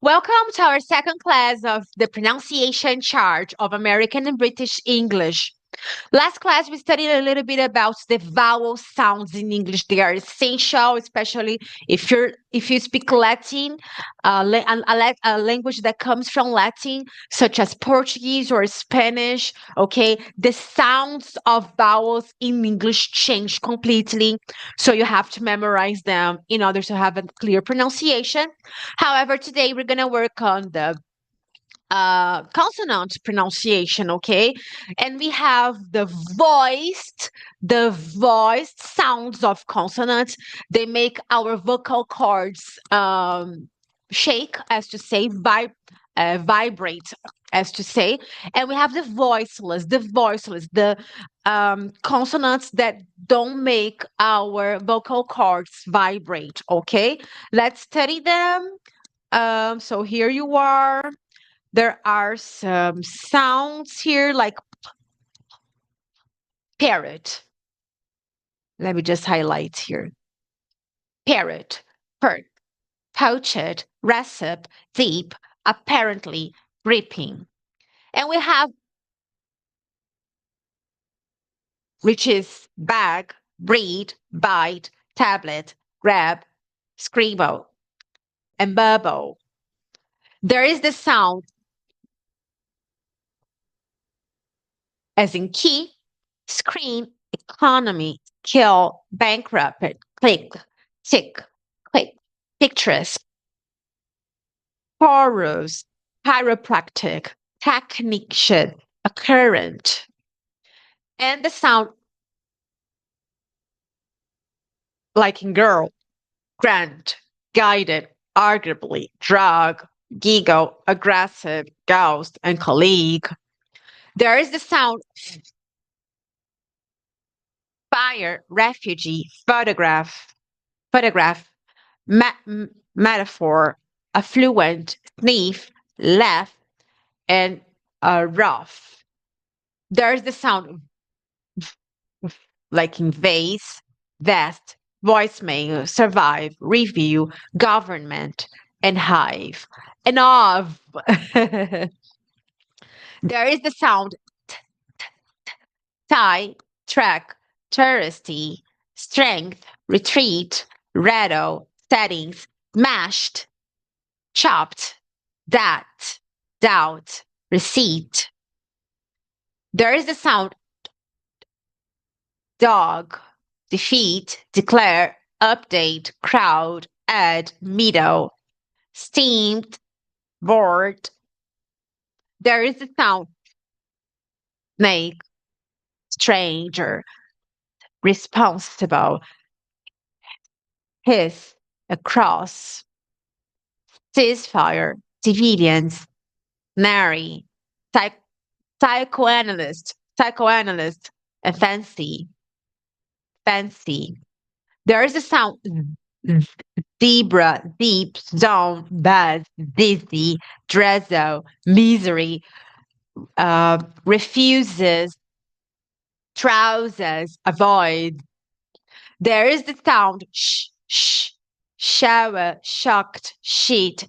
Welcome to our second class of the pronunciation chart of American and British English. Last class, we studied a little bit about the vowel sounds in English. They are essential, especially if you speak Latin, a language that comes from Latin, such as Portuguese or Spanish. Okay, the sounds of vowels in English change completely, so you have to memorize them in order to have a clear pronunciation. However, today we're gonna work on the consonant pronunciation, okay? And we have the voiced sounds of consonants. They make our vocal cords shake, as to say, vibrate, as to say. And we have the consonants that don't make our vocal cords vibrate, okay? Let's study them. So here you are. There are some sounds here like parrot. Let me just highlight here. Parrot, perk, poached, recipe, deep, apparently, ripping. And we have, which is bag, breed, bite, tablet, grab, scribble, and bubble. There is the sound as in key, screen, economy, kill, bankrupt, click, tick, click, picturesque, porous, chiropractic, technician, a current. And the sound like in girl, grant, guided, arguably, drug, giggle, aggressive, ghost, and colleague. There is the sound fire, refugee, photograph, metaphor, affluent, sniff, laugh, and rough. There's the sound like in vase, vest, voicemail, survive, review, government, and hive. And of. There is the sound tie, track, touristy, strength, retreat, rattle, settings, mashed, chopped, that, doubt, receipt. There is the sound dog, defeat, declare, update, crowd, add, middle, steamed, bored. There is the sound snake, stranger, responsible, his, across, ceasefire, civilians, marry, psych- psychoanalyst, and fancy. There is a sound zebra, deep, zone, bad, dizzy, drizzle, misery, refuses, trousers, avoid. There is the sound shower, shocked, sheet,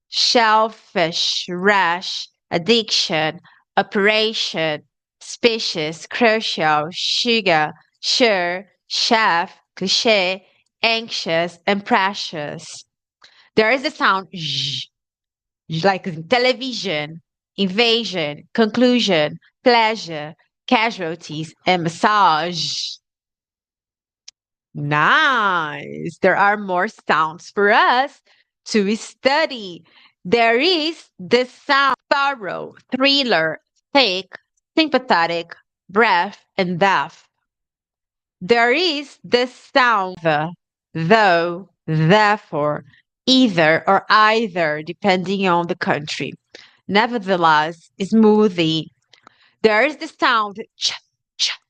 shellfish, rash, addiction, operation, species, crucial, sugar, sure, chef, cliche, anxious, and precious. There is the sound like in television, invasion, conclusion, pleasure, casualties, and massage. Nice. There are more sounds for us to study. There is the sound thorough, thriller, thick, sympathetic, breath, and deaf. There is the sound though, therefore, either or either, depending on the country. Nevertheless, smoothie. There is the sound ch,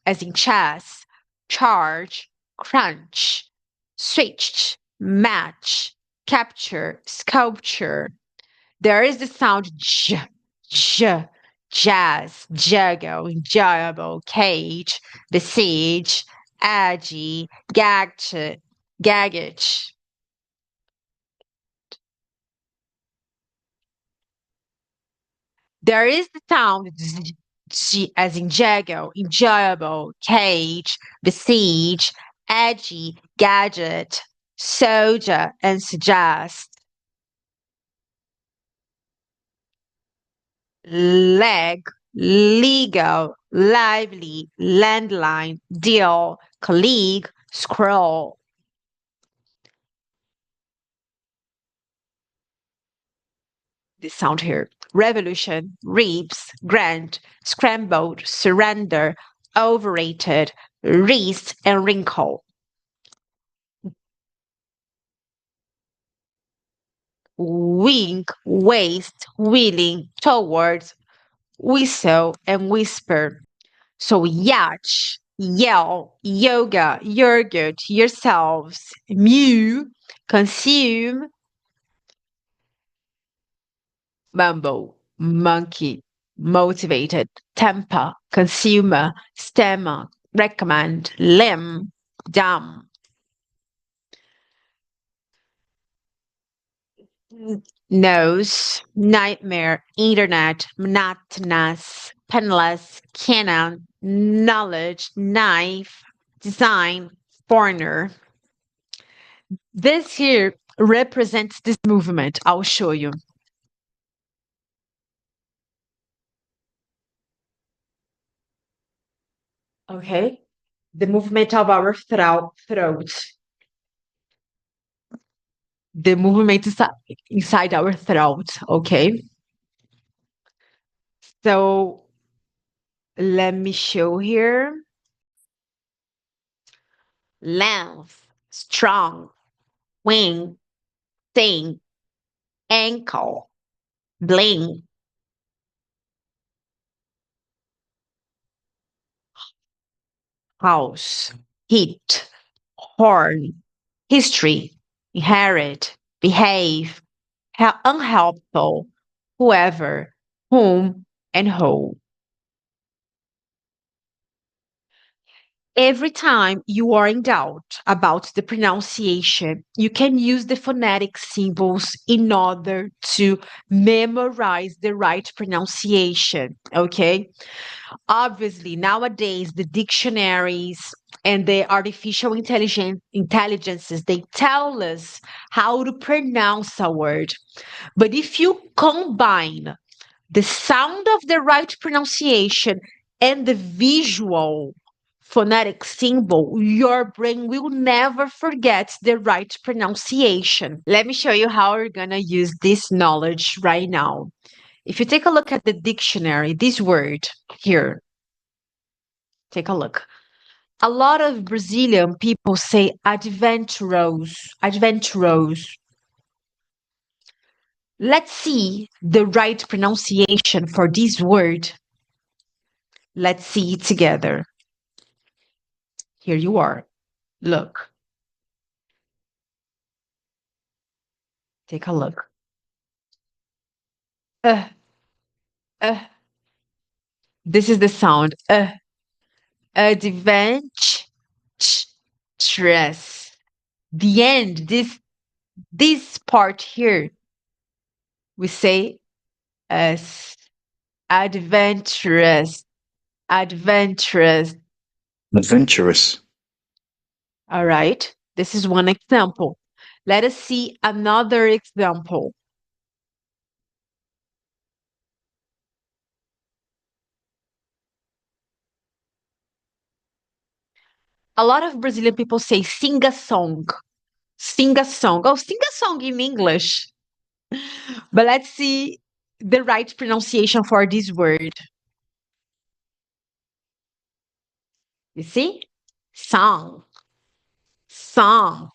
as in chess, charge, crunch, switch, match, capture, sculpture. There is the sound j, jazz, juggle, enjoyable, cage, besiege, agi, gaggage. There is the sound z, as in jago, enjoyable, cage, besiege, edgy, gadget, soldier, and suggest. Leg, legal, lively, landline, deal, colleague, scroll. This sound here. Revolution, reaps, grant, scrambled, surrender, overrated, wreath, and wrinkle. Wink, waste, wheeling, towards, whistle, and whisper. So yacht, yell, yoga, yogurt, yourselves, mew, consume, mumble, monkey, motivated, temper, consumer, stammer, recommend, limb, dumb. Nose, nightmare, internet, monotonous, penless, canon, knowledge, knife, design, foreigner. This here represents this movement. I'll show you. Okay. The movement of our throat. The movement is inside our throat. Okay. So let me show here. Length, strong, wing, thing, ankle, bling, house, heat, horn, history, inherit, behave, unhelpful, whoever, whom, and who. Every time you are in doubt about the pronunciation, you can use the phonetic symbols in order to memorize the right pronunciation. Okay. Obviously, nowadays, the dictionaries and the artificial intelligences, they tell us how to pronounce a word. But if you combine the sound of the right pronunciation and the visual phonetic symbol, your brain will never forget the right pronunciation. Let me show you how we're going to use this knowledge right now. If you take a look at the dictionary, this word here, take a look. A lot of Brazilian people say adventuroso, adventuroso. Let's see the right pronunciation for this word. Let's see it together. Here you are. Look. Take a look. Uh, uh. This is the sound. Adventurous. The end. This part here, we say as adventurous. Adventurous. Adventurous. All right. This is one example. Let us see another example. A lot of Brazilian people say sing a song. Sing a song. Oh, sing a song in English. But let's see the right pronunciation for this word. You see? Song. Song.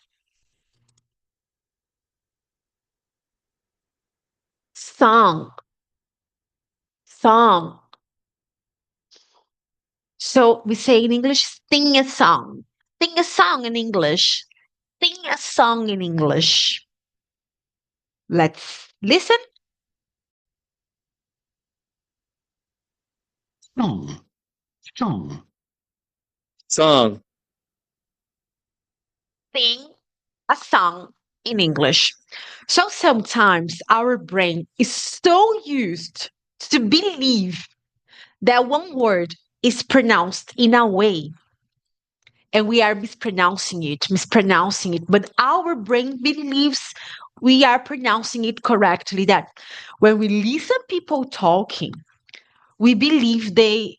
Song. Song. So we say in English, sing a song. Sing a song in English. Sing a song in English. Let's listen. Song. Song. Song. Sing a song in English. So sometimes our brain is so used to believe that one word is pronounced in a way and we are mispronouncing it, but our brain believes we are pronouncing it correctly. That when we listen people talking, we believe they,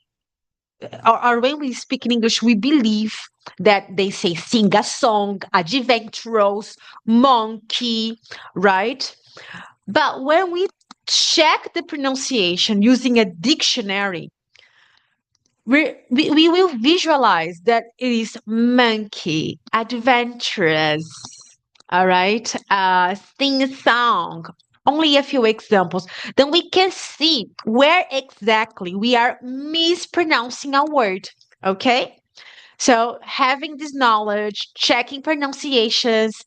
or when we speak in English, we believe that they say sing a song, adventurous, monkey, right? But when we check the pronunciation using a dictionary, we will visualize that it is monkey, adventurous, all right, sing a song. Only a few examples. Then we can see where exactly we are mispronouncing a word. Okay. So having this knowledge, checking pronunciations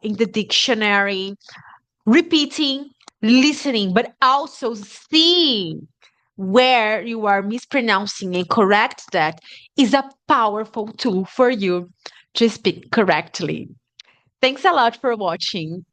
in the dictionary, repeating, listening, but also seeing where you are mispronouncing and correct that is a powerful tool for you to speak correctly. Thanks a lot for watching.